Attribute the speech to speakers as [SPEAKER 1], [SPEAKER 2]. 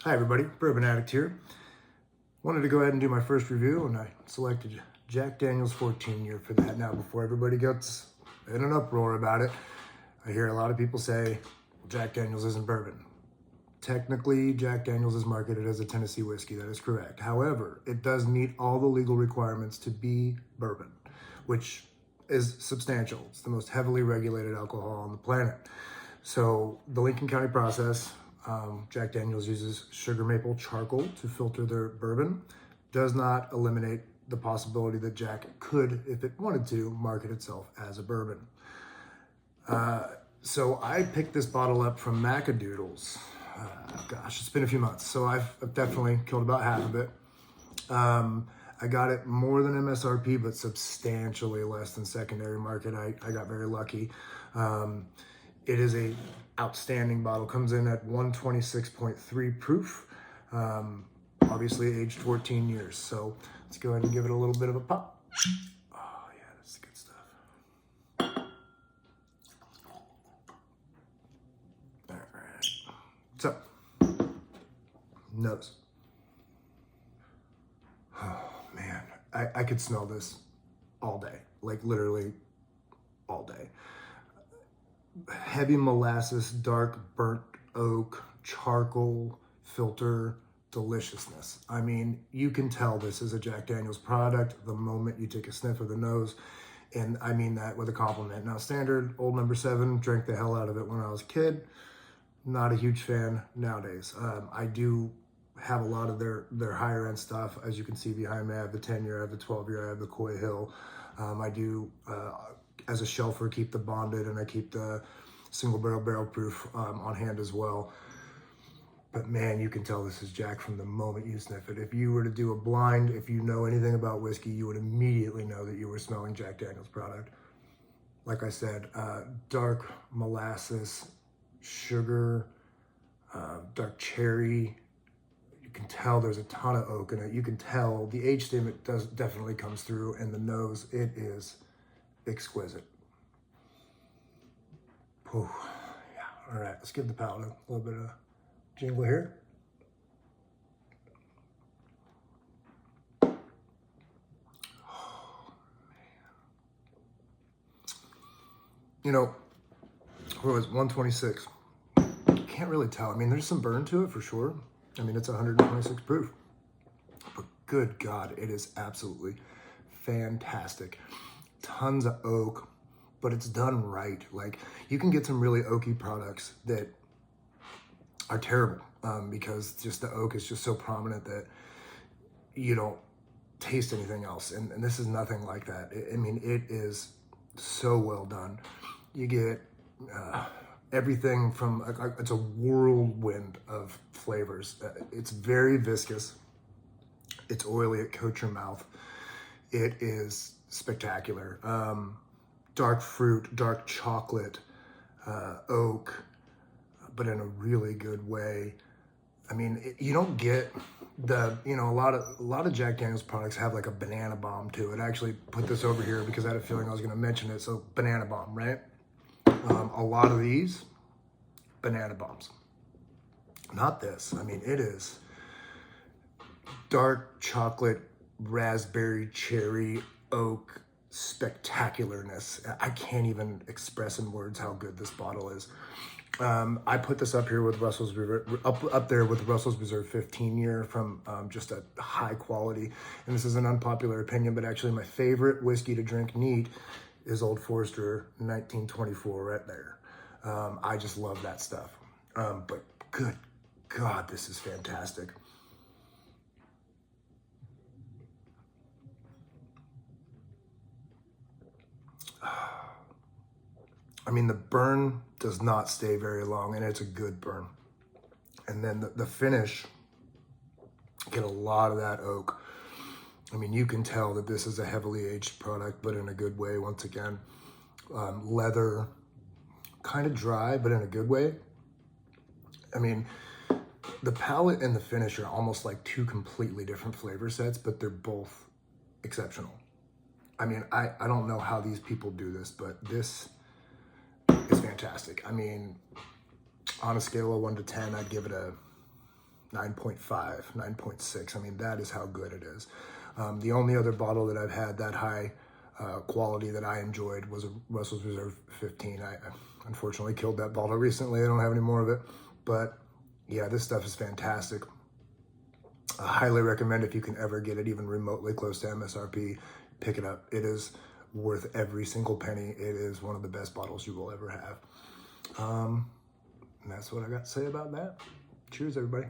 [SPEAKER 1] Hi everybody, Bourbon Addict here. Wanted to go ahead and do my first review, and I selected Jack Daniel's 14 year for that. Now, before everybody gets in an uproar about it, I hear a lot of people say, well, Jack Daniel's isn't bourbon. Technically, Jack Daniel's is marketed as a Tennessee whiskey, that is correct. However, it does meet all the legal requirements to be bourbon, which is substantial. It's the most heavily regulated alcohol on the planet. So the Lincoln County process, Jack Daniel's uses sugar maple charcoal to filter their bourbon, does not eliminate the possibility that Jack could, if it wanted to, market itself as a bourbon. So I picked this bottle up from Macadoodles. Gosh, it's been a few months, so I've definitely killed about half of it. I got it more than MSRP, but substantially less than secondary market. I got very lucky. It is a outstanding bottle. Comes in at 126.3 proof. Obviously aged 14 years. So let's go ahead and give it a little bit of a pop. Oh yeah, that's good stuff. All right. So, nose. Oh man, I could smell this all day. Like literally all day. Heavy molasses, dark burnt oak, charcoal, filter, deliciousness. I mean, you can tell this is a Jack Daniel's product the moment you take a sniff of the nose, and I mean that with a compliment. Now, standard old number 7, drank the hell out of it when I was a kid. Not a huge fan nowadays. I do have a lot of their higher end stuff. As you can see behind me, I have the 10 year, I have the 12 year, I have the Coy Hill. I do, as a shelfer, keep the bonded, and I keep the single barrel proof on hand as well. But man, you can tell this is Jack from the moment you sniff it. If you were to do a blind, if you know anything about whiskey, you would immediately know that you were smelling Jack Daniel's product. Like I said, dark molasses, sugar, dark cherry. You can tell there's a ton of oak in it. You can tell the age statement definitely comes through, and the nose, it is exquisite. Whew. Yeah. All right, let's give the palate a little bit of jingle here. Oh, you know, what was it, 126? Can't really tell. I mean, there's some burn to it for sure. I mean, it's 126 proof. But good God, it is absolutely fantastic. Tons of oak, but it's done right. Like, you can get some really oaky products that are terrible because just the oak is just so prominent that you don't taste anything else. And this is nothing like that. I mean, it is so well done. You get everything from, it's a whirlwind of flavors. It's very viscous. It's oily. It coats your mouth. It is spectacular. Dark fruit, dark chocolate, oak, but in a really good way. I mean, you don't get a lot of Jack Daniel's products have like a banana bomb to it. I actually put this over here because I had a feeling I was going to mention it. So banana bomb, right? A lot of these banana bombs. Not this. I mean, it is dark chocolate, raspberry, cherry, oak, spectacularness. I can't even express in words how good this bottle is. I put this up here with Russell's up there with Russell's Reserve 15 year from just a high quality. And this is an unpopular opinion, but actually my favorite whiskey to drink neat is Old Forester 1924 right there. I just love that stuff. But good God, this is fantastic. I mean, the burn does not stay very long, and it's a good burn. And then the finish, get a lot of that oak. I mean, you can tell that this is a heavily aged product, but in a good way, once again. Leather, kind of dry, but in a good way. I mean, the palate and the finish are almost like two completely different flavor sets, but they're both exceptional. I mean, I don't know how these people do this, but this is fantastic. I mean, on a scale of 1 to 10, I'd give it a 9.5, 9.6. I mean, that is how good it is. The only other bottle that I've had that high quality that I enjoyed was a Russell's Reserve 15. I unfortunately killed that bottle recently. I don't have any more of it. But yeah, this stuff is fantastic. I highly recommend if you can ever get it even remotely close to MSRP, pick it up. It is worth every single penny. It is one of the best bottles you will ever have. And that's what I got to say about that. Cheers, everybody.